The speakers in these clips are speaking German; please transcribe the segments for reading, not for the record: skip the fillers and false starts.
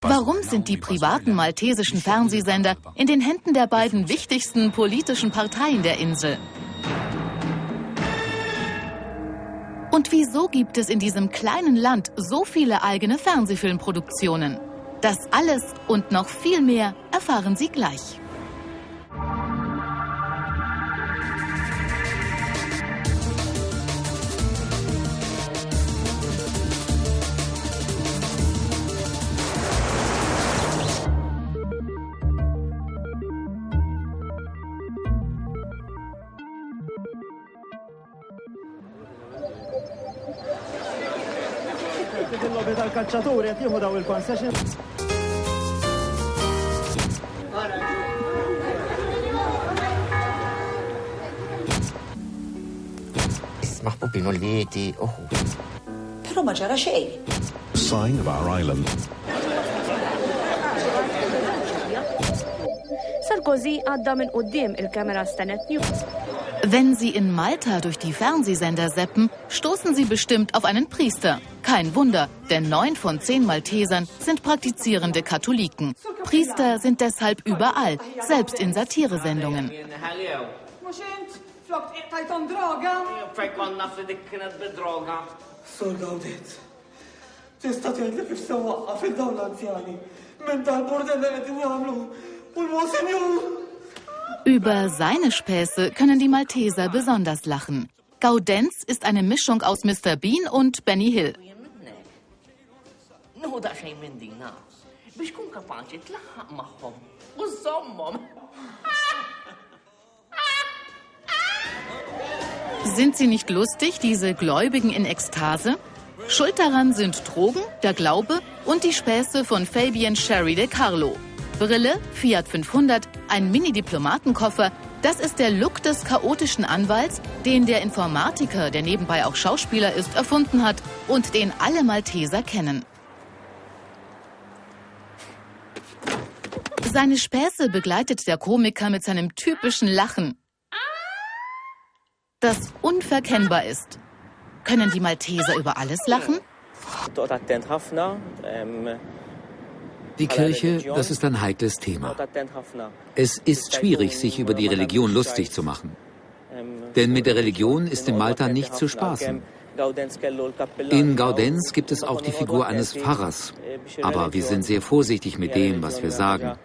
Warum sind die privaten maltesischen Fernsehsender in den Händen der beiden wichtigsten politischen Parteien der Insel? Und wieso gibt es in diesem kleinen Land so viele eigene Fernsehfilmproduktionen? Das alles und noch viel mehr erfahren Sie gleich. Però ma ġara xejn. Sign of our island. Sarkozy għadda minn quddiem il-Kamera Stanet News. Wenn Sie in Malta durch die Fernsehsender seppen, stoßen Sie bestimmt auf einen Priester. Kein Wunder, denn 9 von 10 Maltesern sind praktizierende Katholiken. Priester sind deshalb überall, selbst in Satiresendungen. Über seine Späße können die Malteser besonders lachen. Gaudenz ist eine Mischung aus Mr. Bean und Benny Hill. Sind sie nicht lustig, diese Gläubigen in Ekstase? Schuld daran sind Drogen, der Glaube und die Späße von Fabian Sherry de Carlo. Brille, Fiat 500, ein Mini-Diplomatenkoffer, das ist der Look des chaotischen Anwalts, den der Informatiker, der nebenbei auch Schauspieler ist, erfunden hat und den alle Malteser kennen. Seine Späße begleitet der Komiker mit seinem typischen Lachen, das unverkennbar ist. Können die Malteser über alles lachen? Die Kirche, das ist ein heikles Thema. Es ist schwierig, sich über die Religion lustig zu machen. Denn mit der Religion ist in Malta nicht zu spaßen. In Gaudenz gibt es auch die Figur eines Pfarrers. Aber wir sind sehr vorsichtig mit dem, was wir sagen.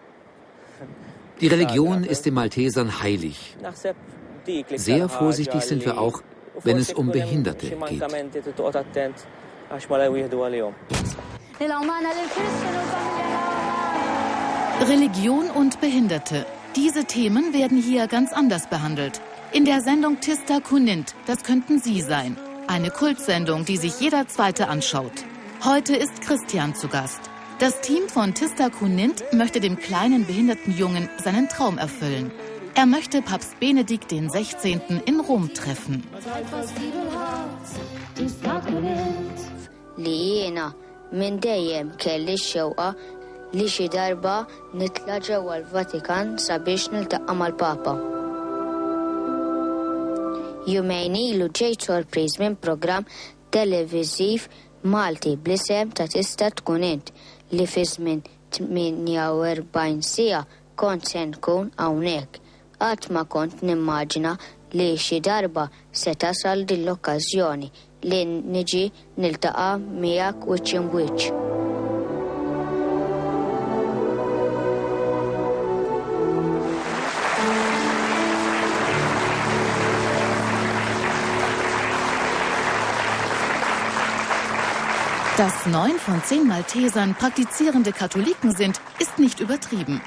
Die Religion ist den Maltesern heilig. Sehr vorsichtig sind wir auch, wenn es um Behinderte geht. Religion und Behinderte. Diese Themen werden hier ganz anders behandelt. In der Sendung Tista Kunint, das könnten Sie sein. Eine Kultsendung, die sich jeder Zweite anschaut. Heute ist Christian zu Gast. Das Team von Tista Kunint möchte dem kleinen behinderten Jungen seinen Traum erfüllen. Er möchte Papst Benedikt XVI. In Rom treffen. Minn dejjem kelli x-xewqa li xi darba nitla' ġewwa l-Vatikan sabiex niltaqqa' mal-Papa. Jumejn ilu ġejt sorpriż minn programm televiżiv Malti bl-isem ta' Tista' tkun int li fi żmien 48 siegħa kont se nkun hawnhekk. Qatt ma kont nimmaġina li xi darba se tasal din l-okkażjoni li niġi niltaqa' miegħek wiċċ imbuċċ. Dass 9 von 10 Maltesern praktizierende Katholiken sind, ist nicht übertrieben.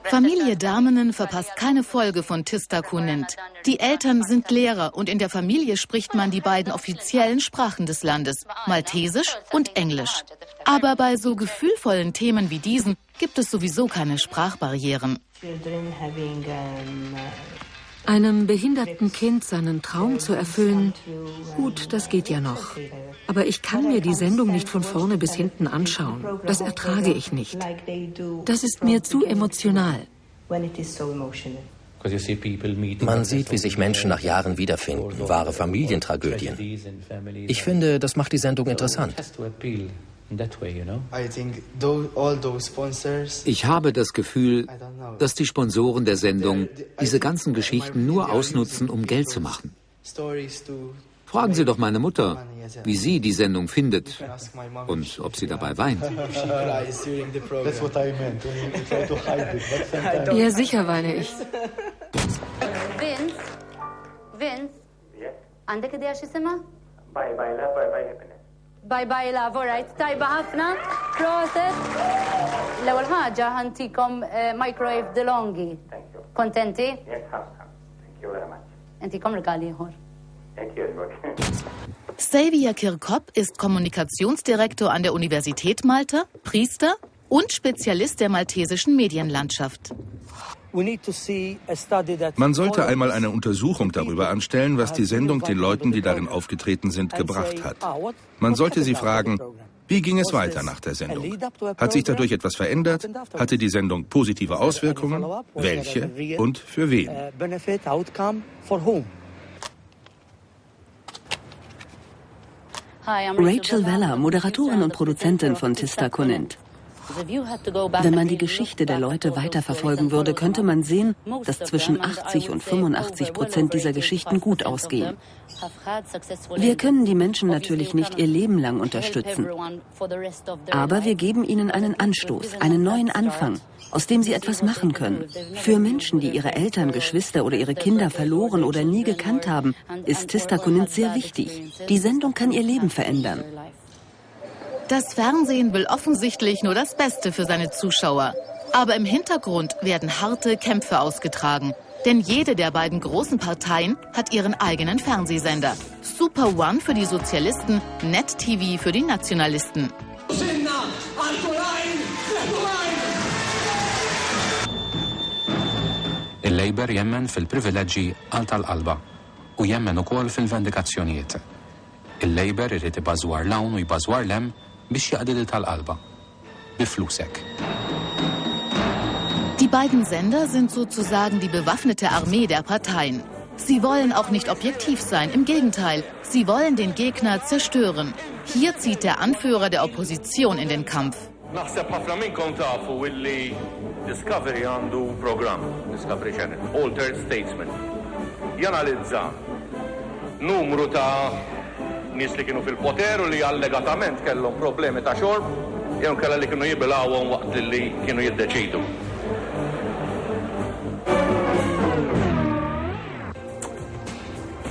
Familie Damenen verpasst keine Folge von Tista Kunint. Die Eltern sind Lehrer und in der Familie spricht man die beiden offiziellen Sprachen des Landes, Maltesisch und Englisch. Aber bei so gefühlvollen Themen wie diesen gibt es sowieso keine Sprachbarrieren. Einem behinderten Kind seinen Traum zu erfüllen, gut, das geht ja noch. Aber ich kann mir die Sendung nicht von vorne bis hinten anschauen. Das ertrage ich nicht. Das ist mir zu emotional. Man sieht, wie sich Menschen nach Jahren wiederfinden, wahre Familientragödien. Ich finde, das macht die Sendung interessant. Ich habe das Gefühl, dass die Sponsoren der Sendung diese ganzen Geschichten nur ausnutzen, um Geld zu machen. Fragen Sie doch meine Mutter, wie sie die Sendung findet und ob sie dabei weint. Ja, sicher weine ich. Vince, عندك idea شو اسمها؟ باي باي لاف alright طيبة ħafna process l-ewwel ħaġa ħantikom microwave DeLonghi. Kontenti? Yes, thank you very much. Intikom regali ieħor. Thank you. Xavier Kirkop ist Kommunikationsdirektor an der Universität Malta, Priester und Spezialist der maltesischen Medienlandschaft. Man sollte einmal eine Untersuchung darüber anstellen, was die Sendung den Leuten, die darin aufgetreten sind, gebracht hat. Man sollte sie fragen, wie ging es weiter nach der Sendung? Hat sich dadurch etwas verändert? Hatte die Sendung positive Auswirkungen? Welche und für wen? Rachel Weller, Moderatorin und Produzentin von Tista Kunint. Wenn man die Geschichte der Leute weiterverfolgen würde, könnte man sehen, dass zwischen 80 und 85% dieser Geschichten gut ausgehen. Wir können die Menschen natürlich nicht ihr Leben lang unterstützen. Aber wir geben ihnen einen Anstoß, einen neuen Anfang, aus dem sie etwas machen können. Für Menschen, die ihre Eltern, Geschwister oder ihre Kinder verloren oder nie gekannt haben, ist Tista Kunint sehr wichtig. Die Sendung kann ihr Leben verändern. Das Fernsehen will offensichtlich nur das Beste für seine Zuschauer. Aber im Hintergrund werden harte Kämpfe ausgetragen. Denn jede der beiden großen Parteien hat ihren eigenen Fernsehsender. Super One für die Sozialisten, Net TV für die Nationalisten. Il-Labor jemmen fil-privileġġi għal tal-qalba u jemmen ukoll fil-vendikazzjonijiet. Il-Labor irid ibażwar lawn u jbażwar lem biex jaqdil tal-qalba. Biflusek. Die beiden Sender sind sozusagen die bewaffnete Armee der Parteien. Sie wollen auch nicht objektiv sein, im Gegenteil, sie wollen den Gegner zerstören. Hier zieht der Anführer der Opposition in den Kampf. Naħseb ħafna minnkom tafu illi Discovery għandu programm, Discovery Channel, Altered Statesman. Janalizza numru ta' nies li kienu fil-poter u li allegatament kellhom problemi ta' xorb, jew kellha li kienu jibilgħuhom waqt li kienu jiddeċidu.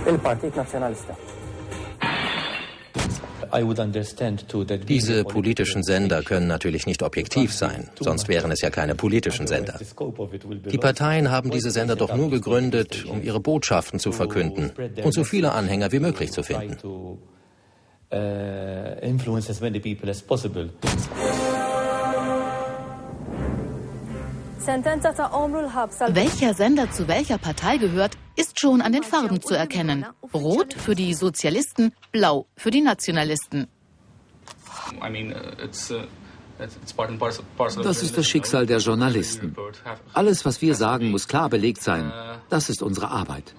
Il-Partit Nazzjonalista. Diese politischen Sender können natürlich nicht objektiv sein, sonst wären es ja keine politischen Sender. Die Parteien haben diese Sender doch nur gegründet, um ihre Botschaften zu verkünden und so viele Anhänger wie möglich zu finden. Welcher Sender zu welcher Partei gehört, ist schon an den Farben zu erkennen. Rot für die Sozialisten, blau für die Nationalisten. Das ist das Schicksal der Journalisten. Alles, was wir sagen, muss klar belegt sein. Das ist unsere Arbeit.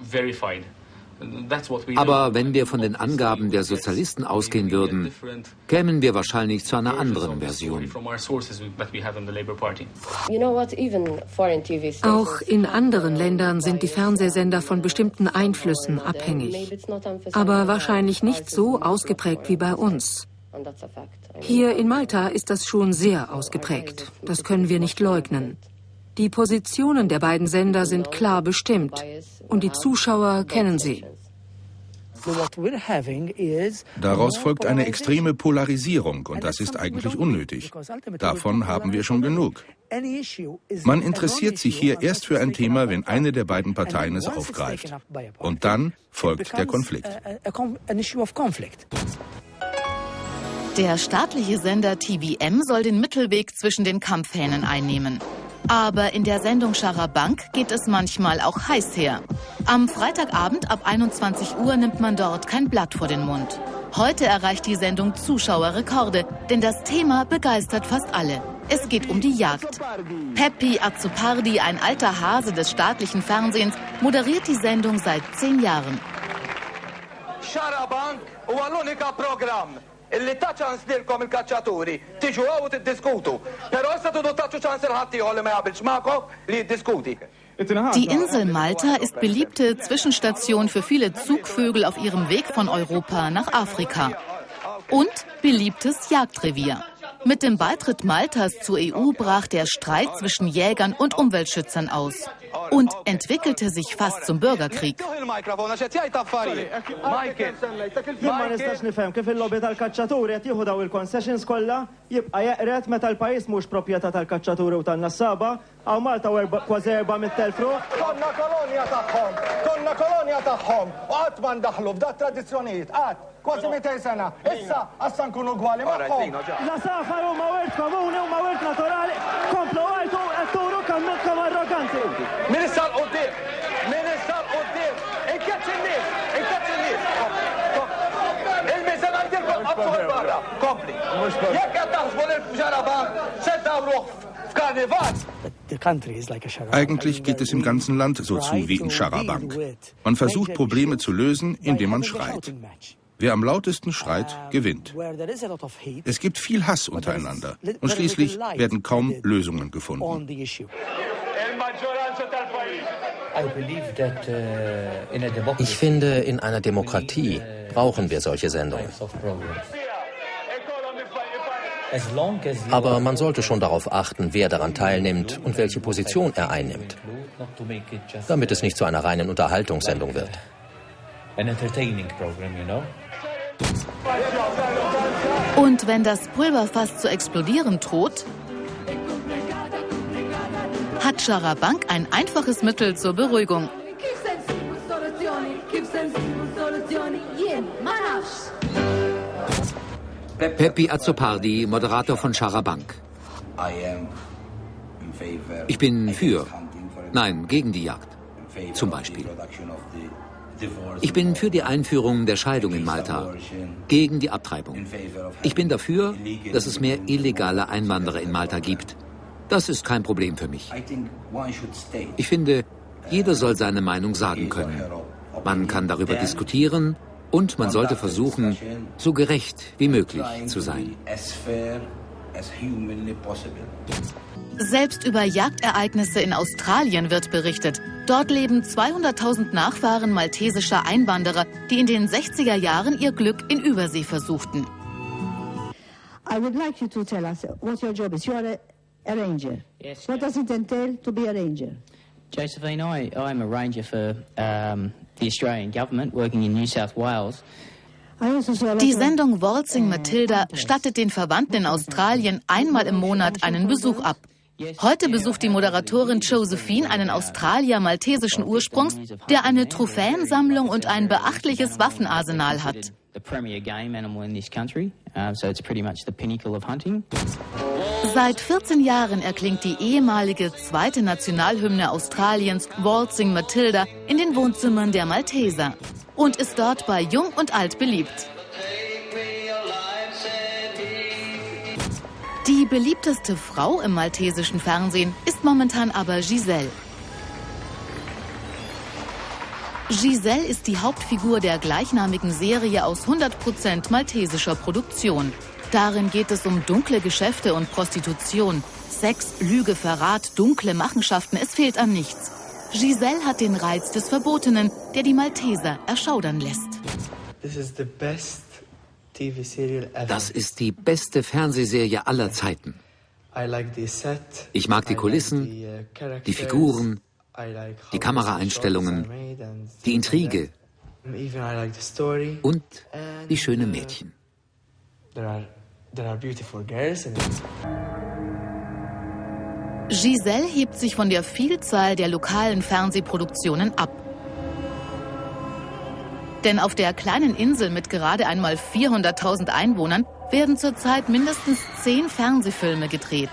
Aber wenn wir von den Angaben der Sozialisten ausgehen würden, kämen wir wahrscheinlich zu einer anderen Version. Auch in anderen Ländern sind die Fernsehsender von bestimmten Einflüssen abhängig. Aber wahrscheinlich nicht so ausgeprägt wie bei uns. Hier in Malta ist das schon sehr ausgeprägt. Das können wir nicht leugnen. Die Positionen der beiden Sender sind klar bestimmt und die Zuschauer kennen sie. Daraus folgt eine extreme Polarisierung und das ist eigentlich unnötig. Davon haben wir schon genug. Man interessiert sich hier erst für ein Thema, wenn eine der beiden Parteien es aufgreift. Und dann folgt der Konflikt. Der staatliche Sender TVM soll den Mittelweg zwischen den Kampfhähnen einnehmen. Aber in der Sendung Charabanc geht es manchmal auch heiß her. Am Freitagabend ab 21 Uhr nimmt man dort kein Blatt vor den Mund. Heute erreicht die Sendung Zuschauerrekorde, denn das Thema begeistert fast alle. Es geht um die Jagd. Peppi Azzopardi, ein alter Hase des staatlichen Fernsehens, moderiert die Sendung seit 10 Jahren. Xarabank huwa l-unika programm illi ta' ċans lilkom il-kaċċaturi tiġu għaw u tiddiskutu. Però issa tidu taċċu ċans il-ħadd li ma jaqbilx magħkom li jiddiskuti. Die Insel Malta ist beliebte Zwischenstation für viele Zugvögel auf ihrem Weg von Europa nach Afrika. Und beliebtes Jagdrevier. Mit dem Beitritt Maltas zur EU brach der Streit zwischen Jägern und Umweltschützern aus und entwickelte sich fast zum Bürgerkrieg. Kważi 200 sena. Issa assa nkunu gwali magħhom. La safar huma wirt komuni huma wirt naturali. Komplu għajtu qed kemm arroganti. Min issa l-qudiem. Min issa l-qudiem. Inkeċċ in-nies. Inkeċċ in-nies. Il-miżel għandilkom qabżu barra. Kompli. Jekk qed taħsbu l-ġaraban se tawruh f'karnival. Eigentlich geht es im ganzen Land so zu wie in Xarabank. Man versucht, Probleme zu lösen, indem man schreit. Wer am lautesten schreit, gewinnt. Es gibt viel Hass untereinander und schließlich werden kaum Lösungen gefunden. Ich finde, in einer Demokratie brauchen wir solche Sendungen. Aber man sollte schon darauf achten, wer daran teilnimmt und welche Position er einnimmt, damit es nicht zu einer reinen Unterhaltungssendung wird. Und wenn das Pulverfass zu explodieren droht, hat Xarabank ein einfaches Mittel zur Beruhigung. Peppi Azzopardi, Moderator von Xarabank. Ich bin für, nein, gegen die Jagd, zum Beispiel. Ich bin für die Einführung der Scheidung in Malta, gegen die Abtreibung. Ich bin dafür, dass es mehr illegale Einwanderer in Malta gibt. Das ist kein Problem für mich. Ich finde, jeder soll seine Meinung sagen können. Man kann darüber diskutieren und man sollte versuchen, so gerecht wie möglich zu sein. Selbst über Jagdereignisse in Australien wird berichtet. Dort leben 200.000 Nachfahren maltesischer Einwanderer, die in den 60er Jahren ihr Glück in Übersee versuchten. I would like you to tell us what your job is. You are a ranger. Yes. What does it entail to be a ranger? Josephine, I'm a ranger for the Australian government, working in New South Wales. Die Sendung Waltzing Matilda stattet den Verwandten in Australien einmal im Monat einen Besuch ab. Heute besucht die Moderatorin Josephine einen Australier maltesischen Ursprungs, der eine Trophäensammlung und ein beachtliches Waffenarsenal hat. Seit 14 Jahren erklingt die ehemalige zweite Nationalhymne Australiens, Waltzing Matilda, in den Wohnzimmern der Malteser und ist dort bei Jung und Alt beliebt. Die beliebteste Frau im maltesischen Fernsehen ist momentan aber Giselle. Giselle ist die Hauptfigur der gleichnamigen Serie aus 100% maltesischer Produktion. Darin geht es um dunkle Geschäfte und Prostitution. Sex, Lüge, Verrat, dunkle Machenschaften, es fehlt an nichts. Giselle hat den Reiz des Verbotenen, der die Malteser erschaudern lässt. Das ist die beste Fernsehserie aller Zeiten. Ich mag die Kulissen, die Figuren, die Kameraeinstellungen, die Intrige und die schönen Mädchen. Giselle hebt sich von der Vielzahl der lokalen Fernsehproduktionen ab. Denn auf der kleinen Insel mit gerade einmal 400.000 Einwohnern werden zurzeit mindestens 10 Fernsehfilme gedreht.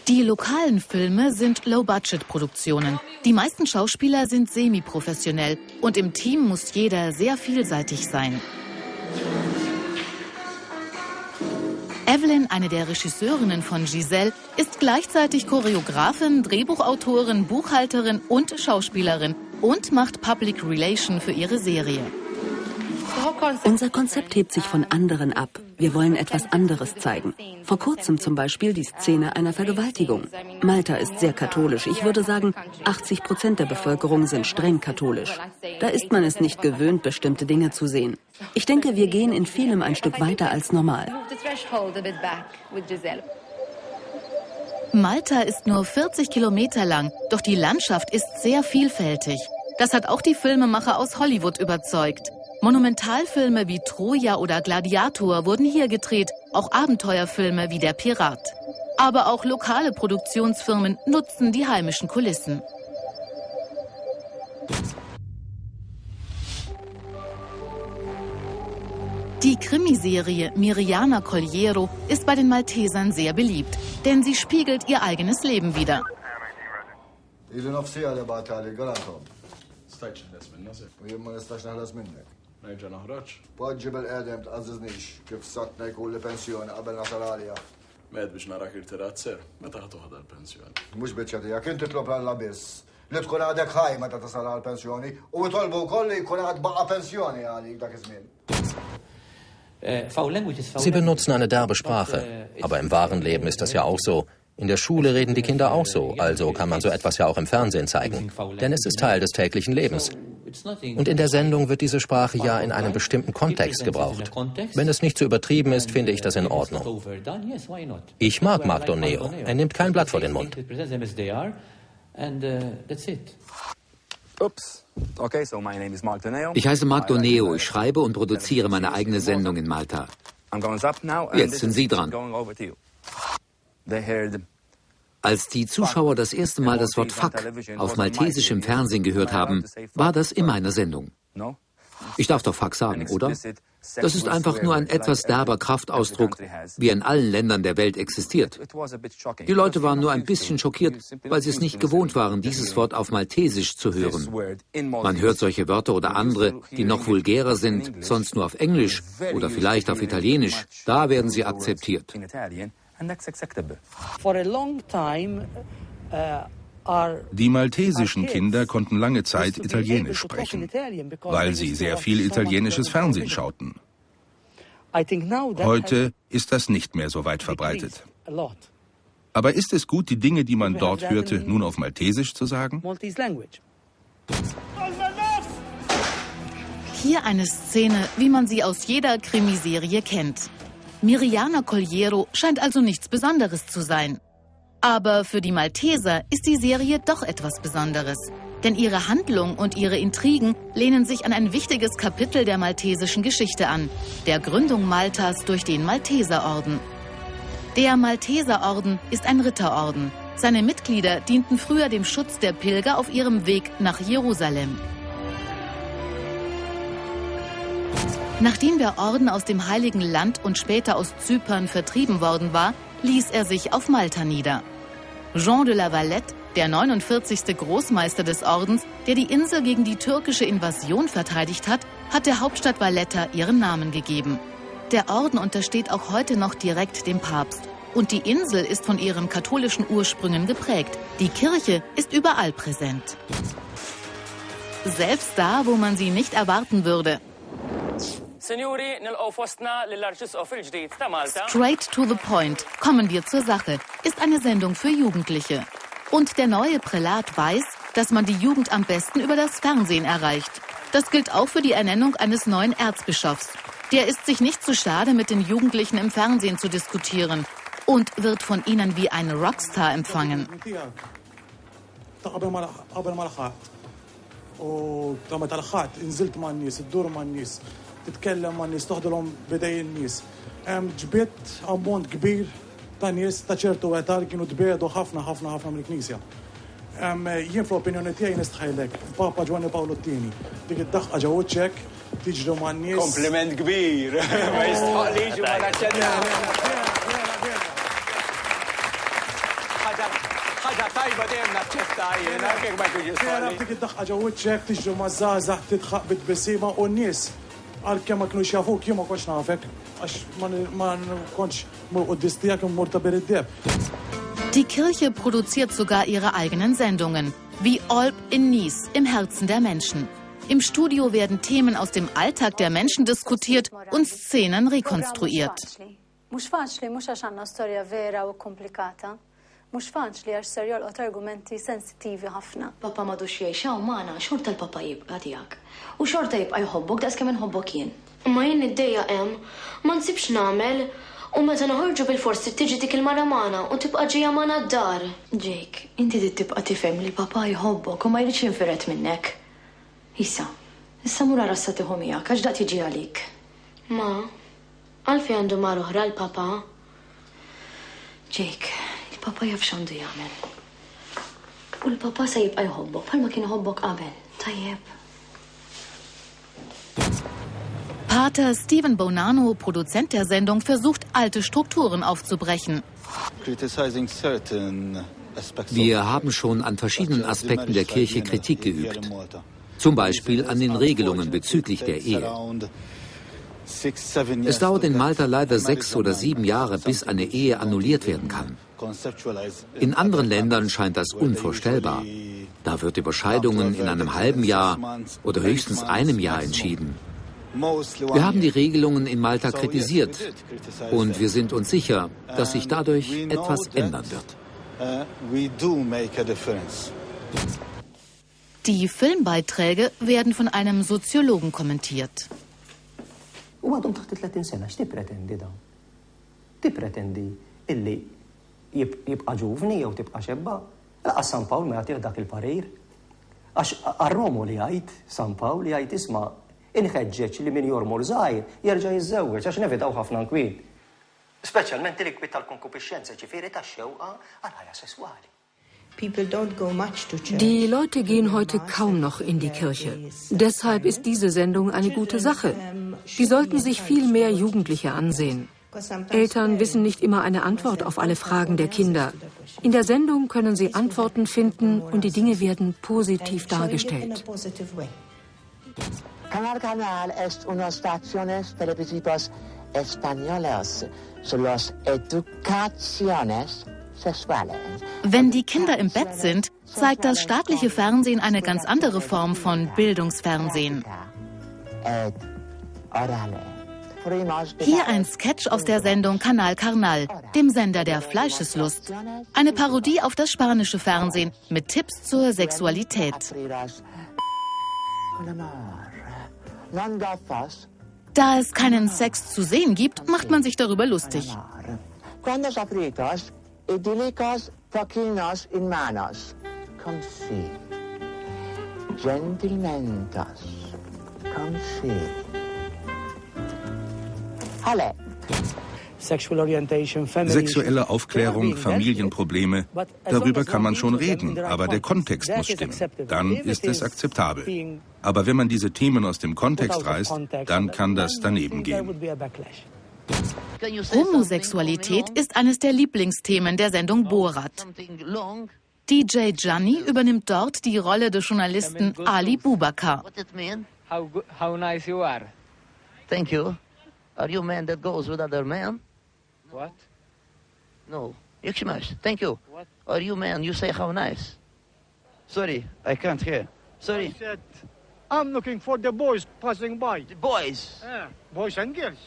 Die lokalen Filme sind Low-Budget-Produktionen. Die meisten Schauspieler sind semi-professionell und im Team muss jeder sehr vielseitig sein. Evelyn, eine der Regisseurinnen von Giselle, ist gleichzeitig Choreografin, Drehbuchautorin, Buchhalterin und Schauspielerin und macht Public Relation für ihre Serie. Unser Konzept hebt sich von anderen ab. Wir wollen etwas anderes zeigen. Vor kurzem zum Beispiel die Szene einer Vergewaltigung. Malta ist sehr katholisch. Ich würde sagen, 80% der Bevölkerung sind streng katholisch. Da ist man es nicht gewöhnt, bestimmte Dinge zu sehen. Ich denke, wir gehen in vielem ein Stück weiter als normal. Malta ist nur 40 Kilometer lang, doch die Landschaft ist sehr vielfältig. Das hat auch die Filmemacher aus Hollywood überzeugt. Monumentalfilme wie Troja oder Gladiator wurden hier gedreht, auch Abenteuerfilme wie Der Pirat. Aber auch lokale Produktionsfirmen nutzen die heimischen Kulissen. Die Krimiserie Miriana Colliero ist bei den Maltesern sehr beliebt, denn sie spiegelt ihr eigenes Leben wider. Sie benutzen eine derbe Sprache, aber im wahren Leben ist das ja auch so. In der Schule reden die Kinder auch so, also kann man so etwas ja auch im Fernsehen zeigen. Denn es ist Teil des täglichen Lebens. Und in der Sendung wird diese Sprache ja in einem bestimmten Kontext gebraucht. Wenn es nicht zu übertrieben ist, finde ich das in Ordnung. Ich mag Mark Doneo. Er nimmt kein Blatt vor den Mund. Ich heiße Mark Doneo. Ich schreibe und produziere meine eigene Sendung in Malta. Jetzt sind Sie dran. Als die Zuschauer das erste Mal das Wort Fuck auf maltesisch im Fernsehen gehört haben, war das in meiner Sendung. Ich darf doch Fuck sagen, oder? Das ist einfach nur ein etwas derber Kraftausdruck, wie in allen Ländern der Welt existiert. Die Leute waren nur ein bisschen schockiert, weil sie es nicht gewohnt waren, dieses Wort auf Maltesisch zu hören. Man hört solche Wörter oder andere, die noch vulgärer sind, sonst nur auf Englisch oder vielleicht auf Italienisch. Da werden sie akzeptiert. Die maltesischen Kinder konnten lange Zeit Italienisch sprechen, weil sie sehr viel italienisches Fernsehen schauten. Heute ist das nicht mehr so weit verbreitet. Aber ist es gut, die Dinge, die man dort hörte, nun auf Maltesisch zu sagen? Hier eine Szene, wie man sie aus jeder Krimiserie kennt. Miriana Colliero scheint also nichts Besonderes zu sein. Aber für die Malteser ist die Serie doch etwas Besonderes. Denn ihre Handlung und ihre Intrigen lehnen sich an ein wichtiges Kapitel der maltesischen Geschichte an, der Gründung Maltas durch den Malteserorden. Der Malteserorden ist ein Ritterorden. Seine Mitglieder dienten früher dem Schutz der Pilger auf ihrem Weg nach Jerusalem. Nachdem der Orden aus dem Heiligen Land und später aus Zypern vertrieben worden war, ließ er sich auf Malta nieder. Jean de la Valette, der 49. Großmeister des Ordens, der die Insel gegen die türkische Invasion verteidigt hat, hat der Hauptstadt Valletta ihren Namen gegeben. Der Orden untersteht auch heute noch direkt dem Papst. Und die Insel ist von ihren katholischen Ursprüngen geprägt. Die Kirche ist überall präsent. Selbst da, wo man sie nicht erwarten würde. Straight to the point, kommen wir zur Sache, ist eine Sendung für Jugendliche. Und der neue Prälat weiß, dass man die Jugend am besten über das Fernsehen erreicht. Das gilt auch für die Ernennung eines neuen Erzbischofs. Der ist sich nicht zu schade, mit den Jugendlichen im Fernsehen zu diskutieren und wird von ihnen wie ein Rockstar empfangen. تتكلم مع الناس تحضرهم بداية الناس جبت أمونت كبير تا ناس تا ċertu etar kienu tbiedu ħafna mill-Knisja. Jien fl-opinjoni tiegħi nistħajlek, Papa Ġwanni Pawlu T-tieni, dik id-daħqa ġew wiċċek, tiġru ma' nies. Kompliment kbir, ma jistħoqlix u ma naċċettax. Ħaġa Die Kirche produziert sogar ihre eigenen Sendungen, wie Olb in Nice, im Herzen der Menschen. Im Studio werden Themen aus dem Alltag der Menschen diskutiert und Szenen rekonstruiert. Mux faċli għax ser jolqot argumenti sensitivi ħafna. Papa madux jgħixaw magħna, xorta l-papa jibqa' tiegħek. U xorta jibqa' jħobbok daqs kemm inħobbok jien. Ma jien niddejja hemm, ma nsibx nagħmel u meta noħorġu bil-forsi tiġi dik il-mara magħna u tibqa' ġejja magħna d-dar. Jake, inti trid tibqa' tifhem li papa jħobbok u ma jridx jinfiret minnek. Issa mura rassa tieħu miegħek għax daqt jiġi għalik. Ma, għalfejn għandu mar oħra l-papa? Jake, il-papa jaf x'għandu jagħmel. U l-papa se jibqa' jħobbok bħalma kien iħobbok qabel. Tajjeb. Pater Steven Bonanno, Produzent der Sendung, versucht, alte Strukturen aufzubrechen. Wir haben schon an verschiedenen Aspekten der Kirche Kritik geübt. Zum Beispiel an den Regelungen bezüglich der Ehe. Es dauert in Malta leider 6 oder 7 Jahre, bis eine Ehe annulliert werden kann. In anderen Ländern scheint das unvorstellbar. Da wird über Scheidungen in einem halben Jahr oder höchstens einem Jahr entschieden. Wir haben die Regelungen in Malta kritisiert und wir sind uns sicher, dass sich dadurch etwas ändern wird. Die Filmbeiträge werden von einem Soziologen kommentiert. U għadhom taħt 30 sena, x'tippretendi dawn? Tippretendi illi jibqa' ġuvni jew tibqa' xebba? Laqas San Pawl ma jagħtih dak il-parir. Għax għar-Romu li jgħid San Pawl li jgħid isma' inħeġġeġ li min jormur żgħir jerġa' jiżżewweġ għax nevitaw ħafna nkwiet. Speċjalment il-kwiet tal-konkupixxenza ġifieri tax-xewqa għal ħajja sesswali. Die Leute gehen heute kaum noch in die Kirche. Deshalb ist diese Sendung eine gute Sache. Die sollten sich viel mehr Jugendliche ansehen. Eltern wissen nicht immer eine Antwort auf alle Fragen der Kinder. In der Sendung können sie Antworten finden und die Dinge werden positiv dargestellt. Canal Canal es una staciones televisivas españolas sobre las educaciones. Wenn die Kinder im Bett sind, zeigt das staatliche Fernsehen eine ganz andere Form von Bildungsfernsehen. Hier ein Sketch aus der Sendung Canal Carnal, dem Sender der Fleischeslust. Eine Parodie auf das spanische Fernsehen mit Tipps zur Sexualität. Da es keinen Sex zu sehen gibt, macht man sich darüber lustig. Idyllicas faquinas in manos. Come see. Gentlementas. Come see. Halle. Sexuelle Aufklärung, Familienprobleme, darüber kann man schon reden, aber der Kontext muss stimmen. Dann ist es akzeptabel. Aber wenn man diese Themen aus dem Kontext reißt, dann kann das daneben gehen. Homosexualität ist eines der Lieblingsthemen der Sendung Borat. DJ Gianni übernimmt dort die Rolle des Journalisten Ali Bubakar. How nice you are. Thank you. Are you a man that goes with other men? What? No. Thank you. What? Are you man? You say how nice. Sorry, I can't hear. Sorry. I'm looking for the boys passing by. The boys? Boys and girls.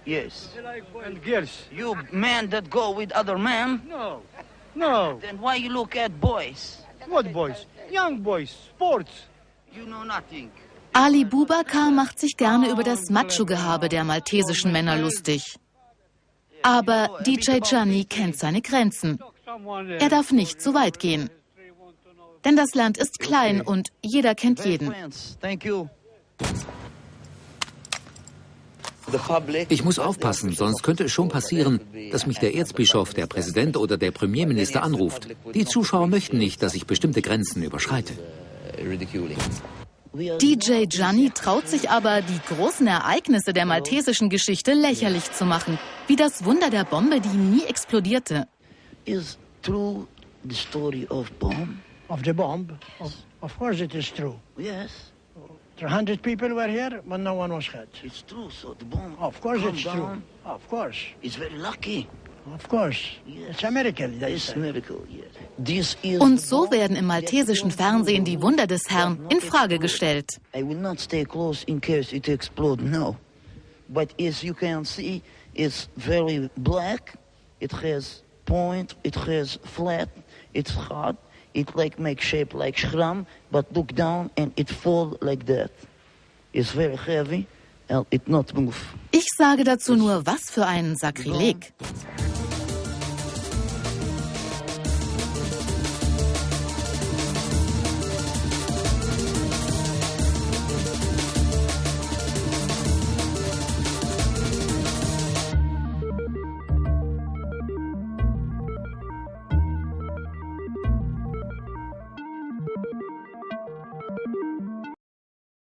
Yes. And girls. You men that go with other men? No. No. Then why you look at boys? What boys? Young boys. Sports. You know nothing. Ali Bubakar macht sich gerne über das Macho-Gehabe der maltesischen Männer lustig. Aber DJ Gianni kennt seine Grenzen. Er darf nicht zu weit gehen. Denn das Land ist klein und jeder kennt jeden. Thank you. Ich muss aufpassen, sonst könnte es schon passieren, dass mich der Erzbischof, der Präsident oder der Premierminister anruft. Die Zuschauer möchten nicht, dass ich bestimmte Grenzen überschreite. DJ Gianni traut sich aber, die großen Ereignisse der maltesischen Geschichte lächerlich zu machen, wie das Wunder der Bombe, die nie explodierte. Is true the story of bomb? Of the bomb? Of course it is true. Yes. 300 people were here, but no one was hurt. It's true, so the bomb... Of course it's true. Of course. It's very lucky. Of course. Yes. It's a miracle. It's a miracle, yes. This is Und so werden im maltesischen Fernsehen die Wunder des Herrn in Frage gestellt. I will not stay close in case it explodes, no. But as you can see, it's very black. It has point, it has flat, it's hot. It make shape like shram, but look down and it fall like that. It's very heavy and it not move. Ich sage dazu nur, was für ein Sakrileg.